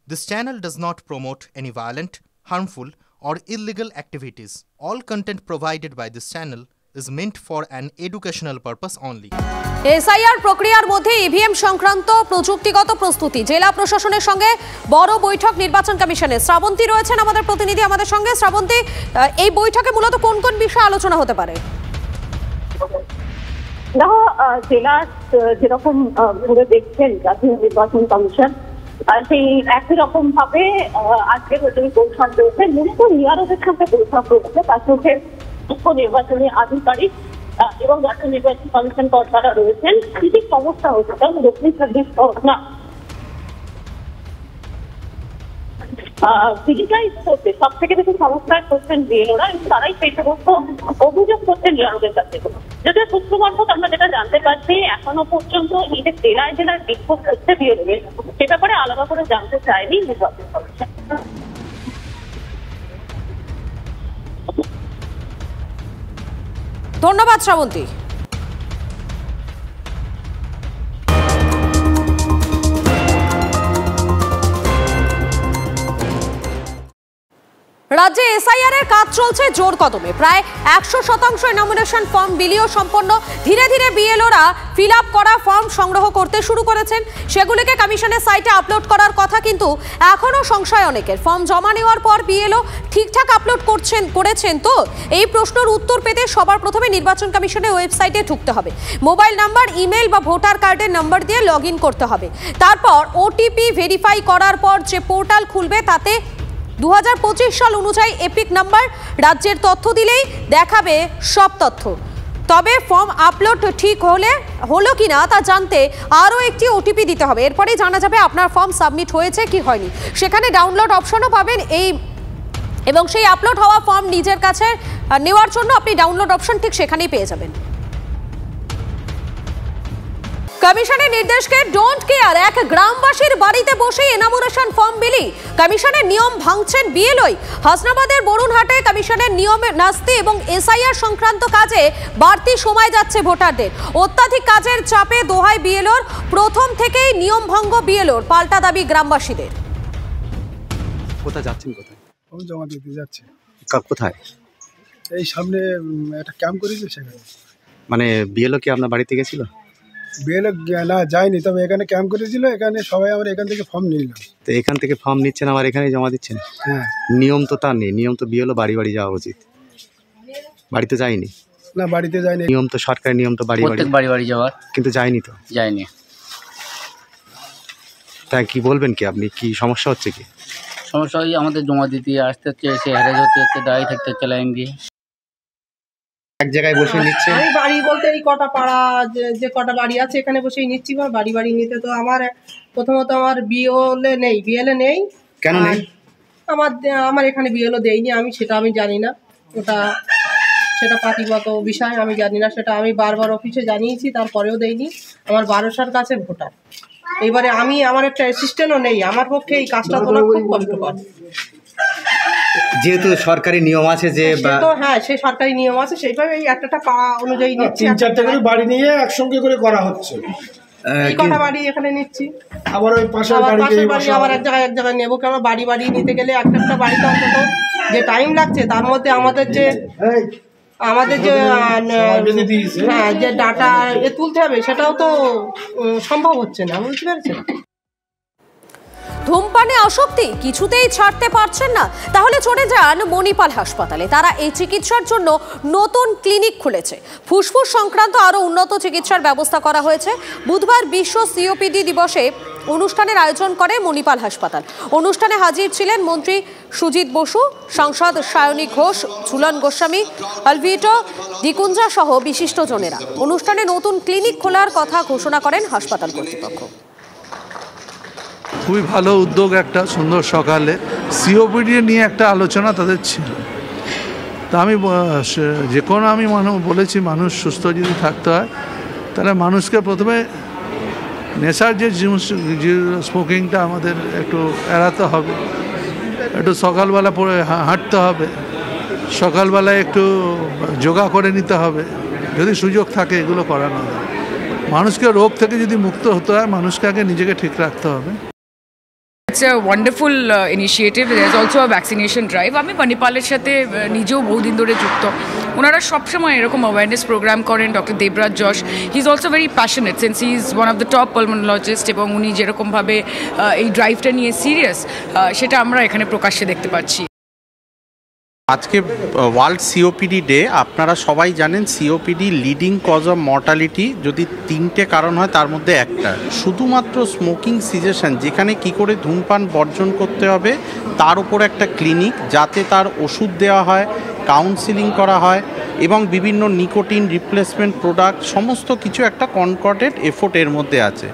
This channel does not promote any violent, harmful, or illegal activities. All content provided by this channel is meant for an educational purpose only. SIR প্রক্রিয়ার মধ্যে EVM সংক্রান্ত প্রযুক্তিগত প্রস্তুতি জেলা প্রশাসনের সঙ্গে বড় বৈঠক নির্বাচন কমিশনের। শ্রাবন্তী রয়েছেন আমাদের প্রতিনিধি আমাদের সঙ্গে। শ্রাবন্তী, এই বৈঠকে মূলত কোন কোন বিষয়ে আলোচনা হতে পারে? জেলা যেরকম ঘুরে দেখছেন জাতীয় নির্বাচন কমিশন, সেই একই রকম ভাবে আজকে বৈঠক রয়েছে। মূলত নিয়ারদের সঙ্গে বৈঠক রয়েছে, তার সঙ্গে মুখ্য নির্বাচনী আধিকারিক এবং জাতীয় নির্বাচন কমিশন কর্তারা রয়েছেন। কি কি সমস্যা হচ্ছে ডিজিটাইজ করতে সব থেকে বেশি সমস্যা করছেন বিএলওরা, এবং তারাই সেই সমস্ত অভিযোগ করছেন নিয়ারদের কাছে। যদিও সূত্র মারফত আমরা যেটা জানতে পারছি, এখনো পর্যন্ত এই যে জেলায় জেলার বিক্ষোভ হচ্ছে বিএলওদের, সে ব্যাপারে আলাদা করে জানতে চায়নি নির্বাচন কমিশন। ধন্যবাদ শ্রাবন্তী। রাজ্যে এসআইআর এর কাজ চলছে জোর কদমে। প্রায় 100% নমিনেশন ফর্ম বিলিও সম্পন্ন। ধীরে ধীরে বিএলওরা ফিল আপ করা ফর্ম সংগ্রহ করতে শুরু করেছেন। সেগুলিকে কমিশনের সাইটে আপলোড করার কথা, কিন্তু এখনও সংশয় অনেকের। ফর্ম জমা নেওয়ার পর বিএলও ঠিকঠাক আপলোড করেছেন তো? এই প্রশ্নের উত্তর পেতে সবার প্রথমে নির্বাচন কমিশনের ওয়েবসাইটে ঢুকতে হবে। মোবাইল নাম্বার, ইমেল বা ভোটার কার্ডের নাম্বার দিয়ে লগ ইন করতে হবে। তারপর ওটিপি ভেরিফাই করার পর যে পোর্টাল খুলবে, তাতে 2025 সাল অনুযায়ী এপিক নাম্বার, রাজ্যের তথ্য দিলেই দেখাবে সব তথ্য। তবে ফর্ম আপলোড ঠিক হলো কিনা তা জানতে আরও একটি ওটিপি দিতে হবে। এরপরেই জানা যাবে আপনার ফর্ম সাবমিট হয়েছে কি হয়নি। সেখানে ডাউনলোড অপশনও পাবেন এবং সেই আপলোড হওয়া ফর্ম নিজের কাছে নেওয়ার জন্য আপনি ডাউনলোড অপশন ঠিক সেখানেই পেয়ে যাবেন। কমিশনের নির্দেশকে ডোন্ট কেয়ার, এক গ্রামবাসীর বাড়িতে বসে এনামুরেশন ফর্ম বিলি। কমিশনের নিয়ম ভাঙছেন বিএলওই। হাসনাবাদের বরুণহাটে কমিশনের নিয়মে নাস্তি এবং এসআইআর সংক্রান্ত কাজে বাড়তি সময় যাচ্ছে ভোটারদের। অত্যাধিক কাজের চাপে দোহাই বিএলওর। প্রথম থেকেই নিয়ম ভঙ্গ বিএলওর, পাল্টা দাবি গ্রামবাসীদের। কোথায় যাচ্ছেন? কোথায়? ফর্ম জমা দিতে যাচ্ছে। কোথায়? এই সামনে একটা ক্যাম্প করেছে, সেখানে। মানে বিএলও কি আপনার বাড়িতে গেছিল? বিএলও না যায়নি, তবে এখানে ক্যাম্প করেছিল। এখানে সবাই আমরা এখান থেকে ফর্ম নিলাম। তো এখান থেকে ফর্ম নিচ্ছেন, আবার এখানে জমা দিচ্ছেন? হ্যাঁ। নিয়ম তো তার নেই। নিয়ম তো বিএলও বাড়ি বাড়ি যাওয়া উচিত। বাড়িতে যায়নি? না, বাড়িতে যায়নি। নিয়ম তো সরকারি নিয়ম তো বাড়ি বাড়ি যাওয়ার, কিন্তু যায়নি তো। যায়নি। তাই কি বলবেন কি আপনি? কি সমস্যা হচ্ছে? কি সমস্যা? ওই আমাদের জমা দিতে আসতে হচ্ছে, এসে হ্যারেজ হতে হচ্ছে, দাঁড়িয়ে থাকতে হচ্ছে লাইন দিয়ে। এক জায়গায় বসে নিচ্ছে? আমি বাড়ি বলতে এই কটা পাড়া যে কটা বাড়ি আছে এখানে বসেই নিচ্ছি। বা বাড়ি বাড়ি নিতে তো প্রথমত আমার বিএলএ নেই। কেন নেই? আমার এখানে বিএলও দেয়নি। সেটা আমি জানি না। সেটা পার্টিগত বিষয়, আমি জানি না। সেটা আমি বারবার অফিসে জানিয়েছি, তারপরেও দেয়নি। আমার 1200 কাছে ভোটার। এবারে আমার একটা অ্যাসিস্ট্যান্টও নেই। আমার পক্ষে এই কাজটা তোলা খুব কষ্টকর। যেহেতু সরকারি নিয়ম আছে যে হ্যাঁ, সেই সরকারি নিয়ম আছে, সেইভাবে এই একটা পাড়া অনুযায়ী নিচ্ছি। 3-4টা করে বাড়ি নিয়ে একসঙ্গে করে করা হচ্ছে। এই কটা বাড়ি এখানে নিচ্ছি, আবার ওই পাশের বাড়ি আবার এক জায়গায় নেবো। কেন বাড়ি বাড়ি নিতে গেলে একটা বাড়িতে অন্তত যে টাইম লাগছে, তার মধ্যে আমাদের যে হ্যাঁ যে ডাটা তুলতে হবে, সেটাও তো সম্ভব হচ্ছে না। বুঝতে পেরেছেন? ধূমপানে আসক্তি কিছুতেই ছাড়তে পারছেন না? তাহলে চলে যান মণিপাল হাসপাতালে। তারা এই চিকিৎসার জন্য নতুন ক্লিনিক খুলেছে। ফুসফুস সংক্রান্ত আরও উন্নত চিকিৎসার ব্যবস্থা করা হয়েছে। বুধবার বিশ্ব সিওপিডি দিবসে অনুষ্ঠানের আয়োজন করে মণিপাল হাসপাতাল। অনুষ্ঠানে হাজির ছিলেন মন্ত্রী সুজিত বসু, সাংসদ সায়নী ঘোষ, ঝুলন গোস্বামী, আলভিটো দিকুঞ্জা সহ বিশিষ্টজনেরা। অনুষ্ঠানে নতুন ক্লিনিক খোলার কথা ঘোষণা করেন হাসপাতাল কর্তৃপক্ষ। খুবই ভালো উদ্যোগ, একটা সুন্দর সকালে সিওপিডি নিয়ে একটা আলোচনা তাদের ছিল। তা আমি বলেছি মানুষ সুস্থ যদি থাকতে হয়, তাহলে মানুষকে প্রথমে নেশার যে স্মোকিংটা আমাদের একটু এড়াতে হবে। একটু সকালবেলা পরে হাঁটতে হবে, সকালবেলায় একটু যোগা করে নিতে হবে, যদি সুযোগ থাকে এগুলো করানো হয়। মানুষকে রোগ থেকে যদি মুক্ত হতে হয়, মানুষকে আগে নিজেকে ঠিক রাখতে হবে। It's a wonderful initiative. There is also a vaccination drive. আমি মণিপালের সাথে নিজেও বহুদিন ধরে যুক্ত। ওনারা সবসময় এরকম অ্যাওয়ারনেস প্রোগ্রাম করেন। Doctor Debraj Yash, he is also very passionate since he is one of the top pulmonologist, এবং উনি যেরকমভাবে এই ড্রাইভটা নিয়ে সিরিয়াস, সেটা আমরা এখানে প্রকাশ্যে দেখতে পাচ্ছি। আজকে ওয়ার্ল্ড সিওপিডি ডে। আপনারা সবাই জানেন COPD leading cause of mortality যদি 3টে কারণ হয় তার মধ্যে একটা শুধুমাত্র স্মোকিং সিজেশন, যেখানে কি করে ধূমপান বর্জন করতে হবে তার উপর একটা ক্লিনিক, যাতে তার ওষুধ দেওয়া হয়, কাউন্সিলিং করা হয় এবং বিভিন্ন নিকোটিন রিপ্লেসমেন্ট প্রোডাক্ট সমস্ত কিছু একটা কনকর্ডেড এফোর্ট এর মধ্যে আছে।